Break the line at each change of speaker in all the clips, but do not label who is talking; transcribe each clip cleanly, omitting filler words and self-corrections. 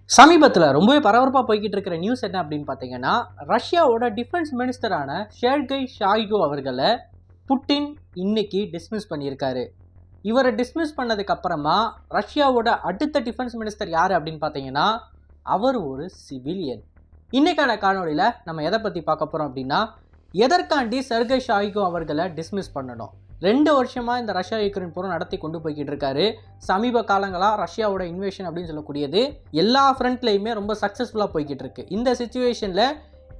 சமீபத்தில் ரொம்பவே பரபரப்பாக போய்கிட்டு இருக்கிற நியூஸ் என்ன அப்படின்னு பார்த்தீங்கன்னா, ரஷ்யாவோட டிஃபென்ஸ் மினிஸ்டரான ஷெர்கை ஷாய்கு அவர்களை புட்டின் இன்னைக்கு டிஸ்மிஸ் பண்ணியிருக்காரு. இவரை டிஸ்மிஸ் பண்ணதுக்கு அப்புறமா ரஷ்யாவோட அடுத்த டிஃபென்ஸ் மினிஸ்டர் யார் அப்படின்னு பார்த்தீங்கன்னா, அவர் ஒரு சிவிலியன். இன்னைக்கான காணொலியில் நம்ம எதை பற்றி பார்க்க போகிறோம் அப்படின்னா, எதற்காண்டி ஷெர்கை ஷாய்கு அவர்களை டிஸ்மிஸ் பண்ணணும். 2 வருஷமாக இந்த ரஷ்யா யுக்ரைன் போரை நடத்தி கொண்டு போய்கிட்டு இருக்காரு. சமீப காலங்களாக ரஷ்யாவோட இன்வேஷன் அப்படின்னு சொல்லக்கூடியது எல்லா ஃப்ரண்ட்லையுமே ரொம்ப சக்ஸஸ்ஃபுல்லாக போய்கிட்டு இருக்கு. இந்த சிச்சுவேஷனில்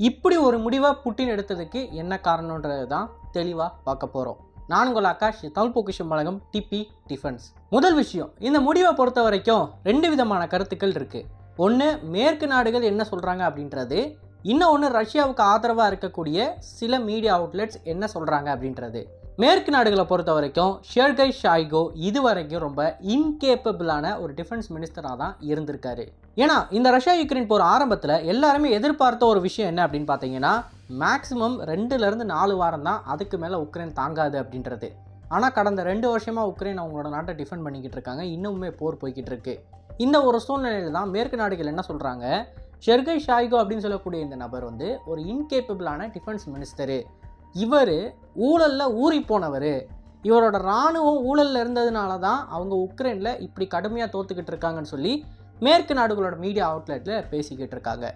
இப்படி ஒரு முடிவை புட்டின் எடுத்ததுக்கு என்ன காரணன்றது தான் தெளிவாக பார்க்க போகிறோம். நான் உங்கள் ஆகாஷ், தமிழ் பொக்கிஷம் வழங்கும் டிபி டிஃபென்ஸ். முதல் விஷயம், இந்த முடிவை பொறுத்த வரைக்கும் 2 விதமான கருத்துக்கள் இருக்குது. ஒன்று, மேற்கு நாடுகள் என்ன சொல்கிறாங்க அப்படின்றது. இன்னொன்று, ரஷ்யாவுக்கு ஆதரவாக இருக்கக்கூடிய சில மீடியா அவுட்லெட்ஸ் என்ன சொல்கிறாங்க அப்படின்றது. மேற்கு நாடுகளை பொறுத்த வரைக்கும் ஷெர்கை ஷாய்கு இதுவரைக்கும் ரொம்ப இன்கேப்பபிளான ஒரு டிஃபென்ஸ் மினிஸ்டராக தான் இருந்திருக்காரு. ஏன்னா இந்த ரஷ்யா யுக்ரைன் போகிற ஆரம்பத்தில் எல்லாருமே எதிர்பார்த்த ஒரு விஷயம் என்ன அப்படின்னு பார்த்தீங்கன்னா, மேக்ஸிமம் 2-4 வாரம் தான், அதுக்கு மேலே உக்ரைன் தாங்காது அப்படின்றது. ஆனால் கடந்த 2 வருஷமாக உக்ரைன் அவங்களோட நாட்டை டிஃபெண்ட் பண்ணிக்கிட்டு இருக்காங்க. இன்னுமே போர் போய்கிட்டு இருக்கு. இந்த ஒரு சூழ்நிலையில் தான் மேற்கு நாடுகள் என்ன சொல்கிறாங்க, ஷெர்கை ஷாய்கு அப்படின்னு சொல்லக்கூடிய இந்த நபர் ஒரு இன்கேப்பபிளான டிஃபென்ஸ் மினிஸ்டரு, இவர் ஊழலில் ஊறி போனவர், இவரோட இராணுவம் ஊழலில் இருந்ததுனால தான் அவங்க உக்ரைனில் இப்படி கடுமையாக தோற்றுக்கிட்டு இருக்காங்கன்னு சொல்லி மேற்கு நாடுகளோட மீடியா அவுட்லெட்டில் பேசிக்கிட்டு இருக்காங்க.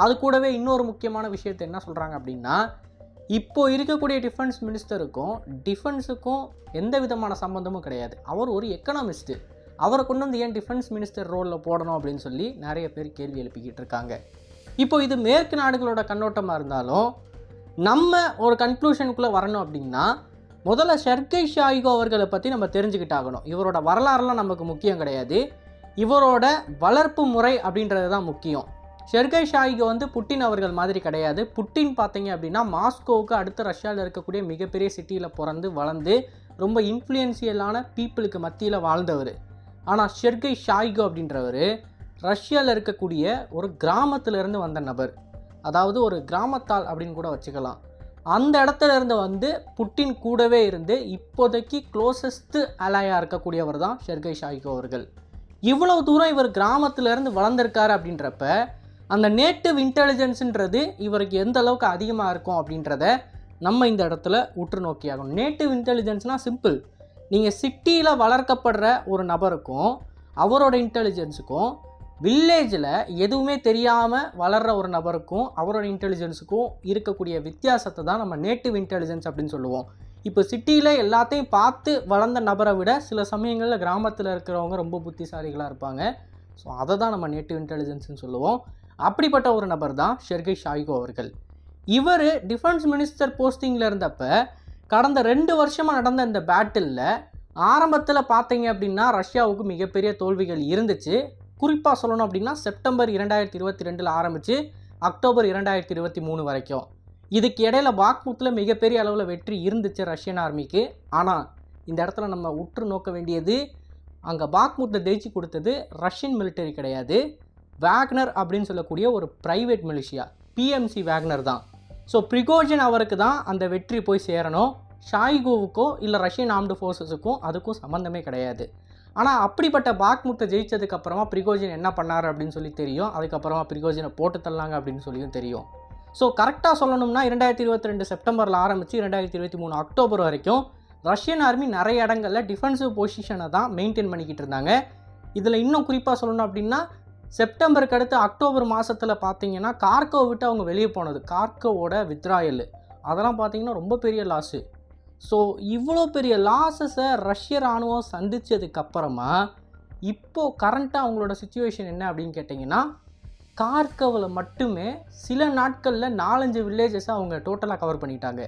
அது கூடவே இன்னொரு முக்கியமான விஷயத்தை என்ன சொல்கிறாங்க அப்படின்னா, இப்போ இருக்கக்கூடிய டிஃபென்ஸ் மினிஸ்டருக்கும் டிஃபென்ஸுக்கும் எந்த விதமான சம்மந்தமும் கிடையாது. அவர் ஒரு எக்கனாமிஸ்ட்டு, அவரை கொண்டு வந்து ஏன் டிஃபென்ஸ் மினிஸ்டர் ரோலில் போடணும் அப்படின்னு சொல்லி நிறைய பேர் கேள்வி எழுப்பிக்கிட்டு இருக்காங்க. இப்போ இது மேற்கு நாடுகளோட கண்ணோட்டமாக இருந்தாலும் நம்ம ஒரு கன்க்ளூஷனுக்குள்ளே வரணும் அப்படின்னா, முதல்ல ஷெர்கை ஷாய்கு அவர்களை பற்றி நம்ம தெரிஞ்சுக்கிட்டாகணும். இவரோட வரலாறுலாம் நமக்கு முக்கியம் கிடையாது, இவரோட வளர்ப்பு முறை அப்படின்றது தான் முக்கியம். ஷெர்கை ஷாய்கு புட்டின் அவர்கள் மாதிரி கிடையாது. புட்டின் பார்த்தீங்க அப்படின்னா மாஸ்கோவுக்கு அடுத்து ரஷ்யாவில் இருக்கக்கூடிய மிகப்பெரிய சிட்டியில் பிறந்து வளர்ந்து ரொம்ப இன்ஃப்ளூயன்சியலான பீப்புளுக்கு மத்தியில் வாழ்ந்தவர். ஆனால் ஷெர்கை ஷாய்கு அப்படின்றவர் ரஷ்யாவில் இருக்கக்கூடிய ஒரு கிராமத்திலிருந்து வந்த நபர், அதாவது ஒரு கிராமத்தால் அப்படின்னு கூட வச்சுக்கலாம். அந்த இடத்துல இருந்து புட்டின் கூடவே இருந்து இப்போதைக்கு க்ளோசஸ்ட் அலையாக இருக்கக்கூடியவர் தான் ஷெர்கை ஷாய்கு அவர்கள். இவ்வளவு தூரம் இவர் கிராமத்திலேருந்து வளர்ந்துருக்காரு அப்படின்றப்ப அந்த நேட்டிவ் இன்டெலிஜென்ஸுன்றது இவருக்கு எந்த அளவுக்கு அதிகமாக இருக்கும் அப்படின்றத நம்ம இந்த இடத்துல உற்று நோக்கியாகணும். நேட்டிவ் இன்டெலிஜென்ஸ்னால் சிம்பிள், நீங்கள் சிட்டியில் வளர்க்கப்படுற ஒரு நபருக்கும் அவரோட இன்டெலிஜென்ஸுக்கும், வில்லேஜில் எதுவுமே தெரியாமல் வளர்கிற ஒரு நபருக்கும் அவரோட இன்டெலிஜென்ஸுக்கும் இருக்கக்கூடிய வித்தியாசத்தை தான் நம்ம நேட்டிவ் இன்டெலிஜென்ஸ் அப்படின்னு சொல்லுவோம். இப்போ சிட்டியில் எல்லாத்தையும் பார்த்து வளர்ந்த நபரை விட சில சமயங்களில் கிராமத்தில் இருக்கிறவங்க ரொம்ப புத்திசாலிகளாக இருப்பாங்க. ஸோ அதை தான் நம்ம நேட்டிவ் இன்டெலிஜென்ஸ்னு சொல்லுவோம். அப்படிப்பட்ட ஒரு நபர் தான் ஷெர்கை ஷாய்கு அவர்கள். இவர் டிஃபென்ஸ் மினிஸ்டர் போஸ்டிங்கில் இருந்தப்போ கடந்த 2 வருஷமாக நடந்த இந்த பேட்டிலில் ஆரம்பத்தில் பார்த்தீங்க அப்படின்னா ரஷ்யாவுக்கு மிகப்பெரிய தோல்விகள் இருந்துச்சு. குறிப்பாக சொல்லணும் அப்படின்னா செப்டம்பர் 2022 ஆரம்பித்து அக்டோபர் 2023 வரைக்கும். இதுக்கு இடையில பாக்முத்தில் மிகப்பெரிய அளவில் வெற்றி இருந்துச்சு ரஷ்யன் ஆர்மிக்கு. ஆனால் இந்த இடத்துல நம்ம உற்று நோக்க வேண்டியது, அங்கே பாக்முத்தை ஜெயிச்சு கொடுத்தது ரஷ்யன் மிலிட்டரி கிடையாது, வேக்னர் அப்படின்னு சொல்லக்கூடிய ஒரு ப்ரைவேட் மிலிஷியா, பிஎம்சி வேக்னர் தான். ஸோ பிரிகோஜின் அவருக்கு தான் அந்த வெற்றி போய் சேரணும். ஷாய்குவுக்கோ இல்லை ரஷ்யன் ஆர்ம்டு ஃபோர்ஸஸுக்கும் அதுக்கும் சம்மந்தமே கிடையாது. ஆனால் அப்படிப்பட்ட பாக்முத்தை ஜெயிச்சதுக்கப்புறமா பிரிகோஜின் என்ன பண்ணார் அப்படின்னு சொல்லி தெரியும். அதுக்கப்புறமா பிரிகோஜினை போட்டு தள்ளாங்க அப்படின்னு சொல்லியும் தெரியும். ஸோ கரெக்டாக சொல்லணும்னா 2022 செப்டம்பரில் ஆரம்பித்து 2023 அக்டோபர் வரைக்கும் ரஷ்யன் ஆர்மி நிறைய இடங்களில் டிஃபென்சிவ் பொசிஷனை தான் மெயின்டைன் பண்ணிக்கிட்டு இருந்தாங்க. இதில் இன்னும் குறிப்பாக சொல்லணும் அப்படின்னா செப்டம்பருக்கு அடுத்து அக்டோபர் மாதத்தில் பார்த்தீங்கன்னா கார்கோ விட்டு அவங்க வெளியே போனது, கார்கோவோட வித்ராயல், அதெல்லாம் பார்த்தீங்கன்னா ரொம்ப பெரிய லாஸு. ஸோ இவ்வளோ பெரிய லாஸஸை ரஷ்ய இராணுவம் சந்தித்ததுக்கப்புறமா இப்போது கரண்ட்டாக அவங்களோட சிச்சுவேஷன் என்ன அப்படின்னு கேட்டிங்கன்னா, கார்கோவில் மட்டுமே சில நாட்களில் 4-5 வில்லேஜஸை அவங்க டோட்டலாக கவர் பண்ணிட்டாங்க.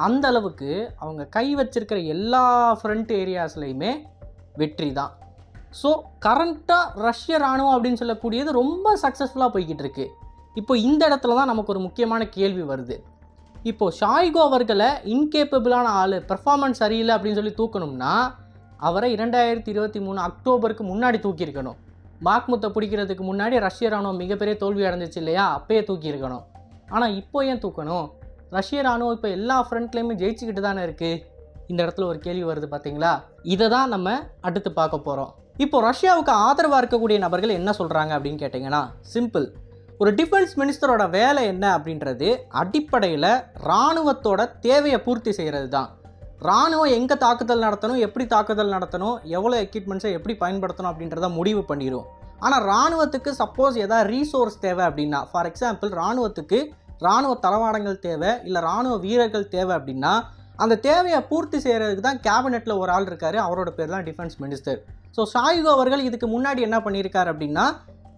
அந்த அளவுக்கு அவங்க கை வச்சிருக்கிற எல்லா ஃப்ரண்ட் ஏரியாஸ்லையுமே வெற்றி தான். ஸோ கரண்ட்டாக ரஷ்ய இராணுவம் அப்படின்னு சொல்லக்கூடியது ரொம்ப சக்ஸஸ்ஃபுல்லாக போய்கிட்டு இருக்கு. இப்போ இந்த இடத்துல தான் நமக்கு ஒரு முக்கியமான கேள்வி வருது. இப்போது ஷாய்கு அவர்களை இன்கேப்பபிளான ஆள், பெர்ஃபார்மன்ஸ் சரியில்லை அப்படின்னு சொல்லி தூக்கணும்னா அவரை 2023 அக்டோபருக்கு முன்னாடி தூக்கியிருக்கணும். பாக்முத்தை பிடிக்கிறதுக்கு முன்னாடி ரஷ்ய இராணுவம் மிகப்பெரிய தோல்வி அடைஞ்சிச்சு இல்லையா, அப்பயே தூக்கியிருக்கணும். ஆனால் இப்போ ஏன் தூக்கணும்? ரஷ்ய இராணுவம் இப்போ எல்லா ஃப்ரண்ட்லேயுமே ஜெயிச்சுக்கிட்டு தானே இருக்குது. இந்த இடத்துல ஒரு கேள்வி வருது பார்த்தீங்களா? இதை தான் நம்ம அடுத்து பார்க்க போகிறோம். இப்போ ரஷ்யாவுக்கு ஆதரவாக இருக்கக்கூடிய நபர்கள் என்ன சொல்கிறாங்க அப்படின்னு கேட்டிங்கன்னா சிம்பிள். ஒரு டிஃபென்ஸ் மினிஸ்டரோட வேலை என்ன அப்படின்றது அடிப்படையில் இராணுவத்தோட தேவையை பூர்த்தி செய்கிறது தான். இராணுவம் எங்கே தாக்குதல் நடத்தணும், எப்படி தாக்குதல் நடத்தணும், எவ்வளோ எக்யூப்மெண்ட்ஸை எப்படி பயன்படுத்தணும் அப்படின்றத முடிவு பண்ணிடும். ஆனால் இராணுவத்துக்கு சப்போஸ் எதாவது ரீசோர்ஸ் தேவை அப்படின்னா, ஃபார் எக்ஸாம்பிள் இராணுவத்துக்கு இராணுவ தளவாடங்கள் தேவை, இல்லை இராணுவ வீரர்கள் தேவை அப்படின்னா அந்த தேவையை பூர்த்தி செய்கிறதுக்கு தான் கேபினெட்டில் ஒரு ஆள் இருக்கார், அவரோட பேர் தான் டிஃபென்ஸ் மினிஸ்டர். ஸோ ஷாய்கு அவர்கள் இதுக்கு முன்னாடி என்ன பண்ணியிருக்கார் அப்படின்னா,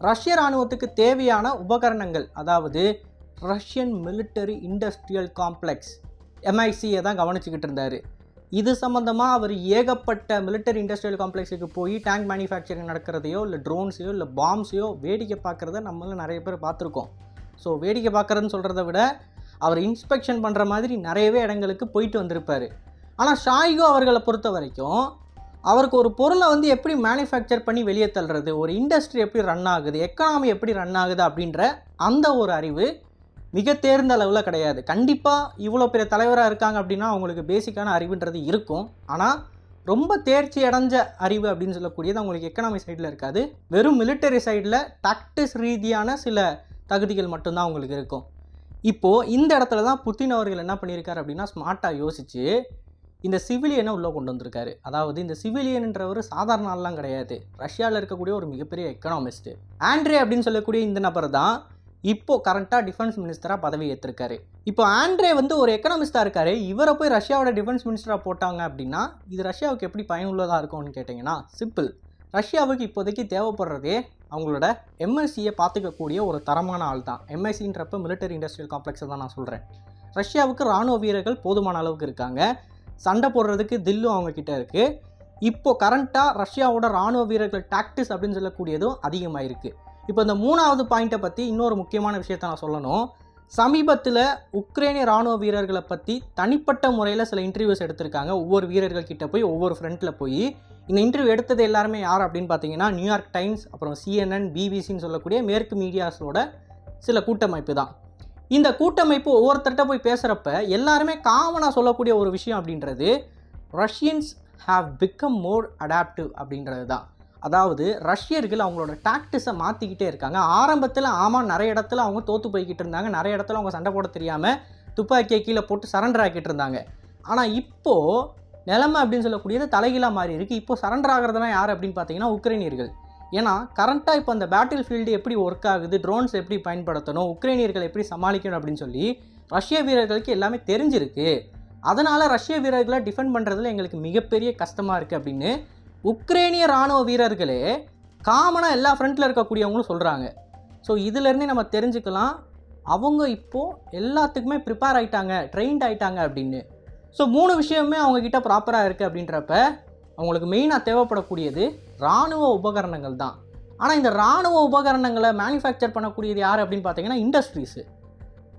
ரஷ்ய இராணுவத்துக்கு தேவையான உபகரணங்கள், அதாவது ரஷ்யன் மிலிட்டரி இண்டஸ்ட்ரியல் காம்ப்ளெக்ஸ் MICயை தான் கவனிச்சுக்கிட்டு இருந்தார். இது சம்மந்தமாக அவர் ஏகப்பட்ட மிலிட்டரி இண்டஸ்ட்ரியல் காம்ப்ளெக்ஸுக்கு போய் டேங்க் மேனுஃபேக்சரிங் நடக்கிறதையோ இல்லை ட்ரோன்ஸையோ இல்லை பாம்ஸையோ வேடிக்கை பார்க்குறத நம்மள நிறைய பேர் பார்த்துருக்கோம். ஸோ வேடிக்கை பார்க்குறதுன்னு சொல்கிறத விட அவர் இன்ஸ்பெக்ஷன் பண்ணுற மாதிரி நிறையவே இடங்களுக்கு போயிட்டு வந்திருப்பார். ஆனால் ஷாய்கு அவர்களை பொறுத்த வரைக்கும் அவருக்கு ஒரு பொருளை எப்படி மேனுஃபேக்சர் பண்ணி வெளியே தள்ளுறது, ஒரு இண்டஸ்ட்ரி எப்படி ரன் ஆகுது, எக்கனாமி எப்படி ரன் ஆகுது அப்படின்ற அந்த ஒரு அறிவு மிக தேர்ந்த அளவில் கிடையாது. கண்டிப்பாக இவ்வளோ பெரிய தலைவராக இருக்காங்க அப்படின்னா அவங்களுக்கு பேசிக்கான அறிவுன்றது இருக்கும். ஆனால் ரொம்ப தேர்ச்சி அடைஞ்ச அறிவு அப்படின்னு சொல்லக்கூடியது அவங்களுக்கு எக்கனாமி சைடில் இருக்காது. வெறும் மிலிட்டரி சைடில் டாக்டிக்ஸ் ரீதியான சில தகுதிகள் மட்டும்தான் அவங்களுக்கு இருக்கும். இப்போது இந்த இடத்துல தான் புட்டின் அவர்கள் என்ன பண்ணியிருக்காரு அப்படின்னா, ஸ்மார்ட்டாக யோசித்து இந்த சிவிலியனை உள்ளே கொண்டு வந்திருக்காரு. அதாவது இந்த சிவிலியன்ன்றவர் சாதாரண ஆள்லாம் கிடையாது, ரஷ்யாவில் இருக்கக்கூடிய ஒரு மிகப்பெரிய எக்கனாமிஸ்ட்டு. ஆண்ட்ரே அப்படின்னு சொல்லக்கூடிய இந்த நபர் தான் இப்போது கரண்ட்டாக டிஃபென்ஸ் மினிஸ்டராக பதவி ஏற்றிருக்காரு. இப்போ ஆண்ட்ரே ஒரு எக்கனாமிஸ்டாக இருக்கார், இவரை போய் ரஷ்யாவோட டிஃபென்ஸ் மினிஸ்டராக போட்டாங்க அப்படின்னா இது ரஷ்யாவுக்கு எப்படி பயனுள்ளதாக இருக்கும்னு கேட்டிங்கன்னா சிம்பிள். ரஷ்யாவுக்கு இப்போதைக்கு தேவைப்படுறதே அவங்களோட MICயை பார்த்துக்கக்கூடிய ஒரு தரமான ஆள் தான். MICன்றப்ப மிலிட்டரி இண்டஸ்ட்ரியல் காம்ப்ளெக்ஸை தான் நான் சொல்கிறேன். ரஷ்யாவுக்கு இராணுவ வீரர்கள் போதுமான அளவுக்கு இருக்காங்க, சண்டை போடுறதுக்கு தில்லும் அவங்கக்கிட்ட இருக்குது. இப்போது கரண்ட்டாக ரஷ்யாவோட இராணுவ வீரர்கள் டாக்டிக்ஸ் அப்படின்னு சொல்லக்கூடியதும் அதிகமாக இருக்குது. இப்போ இந்த மூணாவது பாயிண்ட்டை பற்றி இன்னொரு முக்கியமான விஷயத்தை நான் சொல்லணும். சமீபத்தில் உக்ரைனிய இராணுவ வீரர்களை பற்றி தனிப்பட்ட முறையில் சில இன்டர்வியூஸ் எடுத்திருக்காங்க. ஒவ்வொரு வீரர்கள் கிட்ட போய் ஒவ்வொரு ஃப்ரண்ட்டில் போய் இந்த இன்டர்வியூ எடுத்தது எல்லாருமே யார் அப்படின்னு பார்த்தீங்கன்னா நியூயார்க் டைம்ஸ், அப்புறம் CNN, BBC சொல்லக்கூடிய மேற்கு மீடியாஸோட சில கூட்டமைப்பு தான். இந்த கூட்டமைப்பு ஒவ்வொருத்தர்கிட்ட போய் பேசுகிறப்ப எல்லாருமே காமனாக சொல்லக்கூடிய ஒரு விஷயம் அப்படின்றது Russians have become more adaptive அப்படின்றது தான். அதாவது ரஷ்யர்கள் அவங்களோட டாக்டிக்ஸை மாற்றிக்கிட்டே இருக்காங்க. ஆரம்பத்தில் ஆமாம் நிறைய இடத்துல அவங்க தோற்று போய்கிட்டு இருந்தாங்க, நிறைய இடத்துல அவங்க சண்டை போட தெரியாமல் துப்பாக்கியை கீழே போட்டு சரண்டர் ஆக்கிட்டு இருந்தாங்க. ஆனால் இப்போது நிலைமை அப்படின்னு சொல்லக்கூடியது தலைகீழாக மாறி இருக்குது. இப்போ சரண்டர் ஆகிறதுலாம் யார் அப்படின்னு பார்த்தீங்கன்னா உக்ரைனியர்கள். ஏன்னா கரண்ட்டாக இப்போ அந்த பேட்டில் ஃபீல்டு எப்படி ஒர்க் ஆகுது, ட்ரோன்ஸ் எப்படி பயன்படுத்தணும், உக்ரைனியர்கள் எப்படி சமாளிக்கணும் அப்படின்னு சொல்லி ரஷ்ய வீரர்களுக்கு எல்லாமே தெரிஞ்சிருக்கு. அதனால் ரஷ்ய வீரர்களை டிஃபெண்ட் பண்ணுறதுல எங்களுக்கு மிகப்பெரிய கஷ்டமாக இருக்குது அப்படின்னு உக்ரைனிய இராணுவ வீரர்களே காமனாக எல்லா ஃப்ரண்ட்டில் இருக்கக்கூடியவங்களும் சொல்கிறாங்க. ஸோ இதிலேருந்தே நம்ம தெரிஞ்சுக்கலாம் அவங்க இப்போது எல்லாத்துக்குமே ப்ரிப்பேர் ஆகிட்டாங்க, ட்ரெயின்ட் ஆகிட்டாங்க அப்படின்னு. ஸோ 3 விஷயமே அவங்கக்கிட்ட ப்ராப்பராக இருக்குது அப்படின்றப்ப அவங்களுக்கு மெயினாக தேவைப்படக்கூடியது இராணுவ உபகரணங்கள் தான். ஆனால் இந்த இராணுவ உபகரணங்களை மேனுஃபேக்சர் பண்ணக்கூடியது யார் அப்படின்னு பார்த்தீங்கன்னா இண்டஸ்ட்ரீஸு.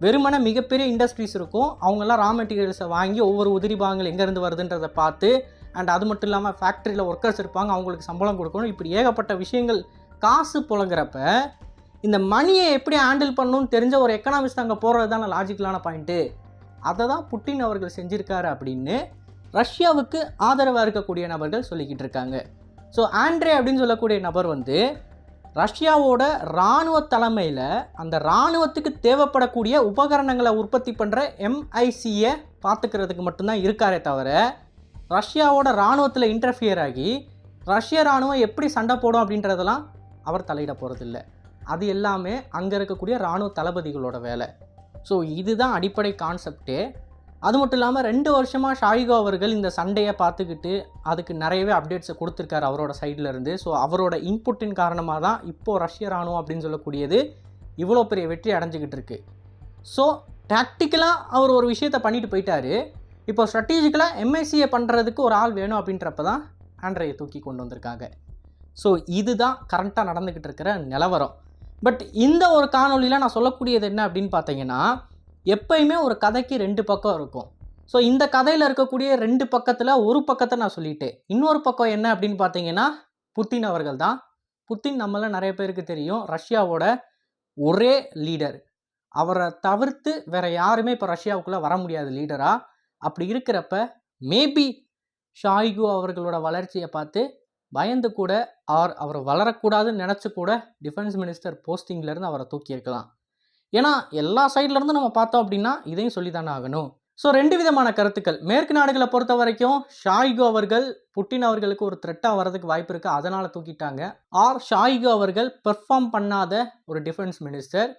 வெறுமனே மிகப்பெரிய இண்டஸ்ட்ரீஸ் இருக்கும், அவங்கெல்லாம் ரா மெட்டீரியல்ஸை வாங்கி ஒவ்வொரு உதிரி பாகங்கள் எங்கேருந்து வருதுன்றதை பார்த்து, அண்ட் அது மட்டும் இல்லாமல் ஃபேக்ட்ரியில் ஒர்க்கர்ஸ் இருப்பாங்க, அவங்களுக்கு சம்பளம் கொடுக்கணும், இப்படி ஏகப்பட்ட விஷயங்கள் காசு புழங்குறப்ப இந்த மணியை எப்படி ஹேண்டில் பண்ணணும்னு தெரிஞ்ச ஒரு எக்கனாமிஸ்ட் அங்கே போகிறது தானே லாஜிக்கலான பாயிண்ட்டு. அதை தான் புட்டின் அவர்கள் செஞ்சுருக்காரு அப்படின்னு ரஷ்யாவுக்கு ஆதரவாக இருக்கக்கூடிய நபர்கள் சொல்லிக்கிட்டு இருக்காங்க. ஸோ ஆண்ட்ரே அப்படின்னு சொல்லக்கூடிய நபர் ரஷ்யாவோட இராணுவ தலைமையில் அந்த இராணுவத்துக்கு தேவைப்படக்கூடிய உபகரணங்களை உற்பத்தி பண்ணுற MICயை பார்த்துக்கிறதுக்கு மட்டும்தான் இருக்காரே தவிர ரஷ்யாவோட இராணுவத்தில் இன்டர்ஃபியர் ஆகி ரஷ்ய இராணுவம் எப்படி சண்டை போடும் அப்படின்றதெல்லாம் அவர் தலையிட போகிறதில்ல. அது எல்லாமே அங்கே இருக்கக்கூடிய இராணுவ தளபதிகளோட வேலை. ஸோ இதுதான் அடிப்படை கான்செப்டே. அது மட்டும் இல்லாமல் 2 வருஷமாக ஷாய்கு அவர்கள் இந்த சண்டையை பார்த்துக்கிட்டு அதுக்கு நிறையவே அப்டேட்ஸை கொடுத்துருக்காரு அவரோட சைடில் இருந்து. ஸோ அவரோட இன்புட்டின் காரணமாக தான் இப்போது ரஷ்ய இராணுவம் அப்படின்னு சொல்லக்கூடியது இவ்வளோ பெரிய வெற்றி அடைஞ்சிக்கிட்டு இருக்கு. ஸோ டாக்டிக்கலாக அவர் ஒரு விஷயத்தை பண்ணிட்டு போயிட்டார். இப்போ ஸ்ட்ராட்டஜிக்கலாக MICயை பண்ணுறதுக்கு ஒரு ஆள் வேணும் அப்படின்றப்ப தான் ஆண்ட்ரேயை தூக்கி கொண்டு வந்திருக்காங்க. ஸோ இதுதான் கரண்ட்டாக நடந்துக்கிட்டு இருக்கிற நிலவரம். பட் இந்த ஒரு காணொலியில் நான் சொல்லக்கூடியது என்ன அப்படின்னு பார்த்தீங்கன்னா, எப்பயுமே ஒரு கதைக்கு 2 பக்கம் இருக்கும். ஸோ இந்த கதையில் இருக்கக்கூடிய 2 பக்கத்தில் ஒரு பக்கத்தை நான் சொல்லிட்டேன். இன்னொரு பக்கம் என்ன அப்படின்னு பார்த்தீங்கன்னா புட்டின் அவர்கள் தான். புட்டின் நம்மள நிறைய பேருக்கு தெரியும், ரஷ்யாவோட ஒரே லீடர். அவரை தவிர்த்து வேறு யாருமே இப்போ ரஷ்யாவுக்குள்ளே வர முடியாது லீடராக. அப்படி இருக்கிறப்ப மேபி ஷாய்கு அவர்களோட வளர்ச்சியை பார்த்து பயந்து கூட அவர் வளரக்கூடாதுன்னு நினச்சி கூட டிஃபென்ஸ் மினிஸ்டர் போஸ்டிங்லேருந்து அவரை தூக்கியிருக்கலாம். ஏன்னா எல்லா சைட்லேருந்து நம்ம பார்த்தோம் அப்படின்னா இதையும் சொல்லி தானே ஆகணும். ஸோ 2 விதமான கருத்துக்கள். மேற்கு நாடுகளை பொறுத்த வரைக்கும் ஷாய்கு அவர்கள் புட்டின் அவர்களுக்கு ஒரு த்ரெட்டாக வரதுக்கு வாய்ப்பு இருக்குது, அதனால் தூக்கிட்டாங்க. ஷாய்கு அவர்கள் பெர்ஃபார்ம் பண்ணாத ஒரு டிஃபென்ஸ் மினிஸ்டர்.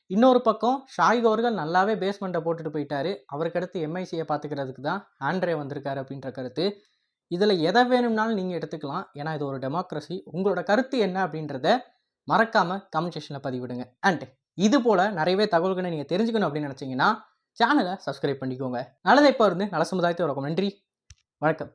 இன்னொரு பக்கம் ஷாய்கு அவர்கள் நல்லாவே பேஸ்மெண்ட்டை போட்டுட்டு போயிட்டாரு, அவருக்கு அடுத்து எம்ஐசியை பார்த்துக்கிறதுக்கு தான் ஆண்ட்ரே வந்திருக்காரு அப்படின்ற கருத்து. இதில் எதை வேணும்னாலும் நீங்கள் எடுத்துக்கலாம், ஏன்னா இது ஒரு டெமோக்ரஸி. உங்களோட கருத்து என்ன அப்படின்றத மறக்காமல் கமெண்ட் செக்ஷனில் பதிவிடுங்க. அண்ட் இது போல் நிறையவே தகவல்களை நீங்கள் தெரிஞ்சுக்கணும் அப்படின்னு நினச்சிங்கன்னா சேனலை சப்ஸ்கிரைப் பண்ணிக்கோங்க. நல்லதை இப்போ இருந்து நல்ல சமுதாயத்தை வணக்கம். நன்றி, வணக்கம்.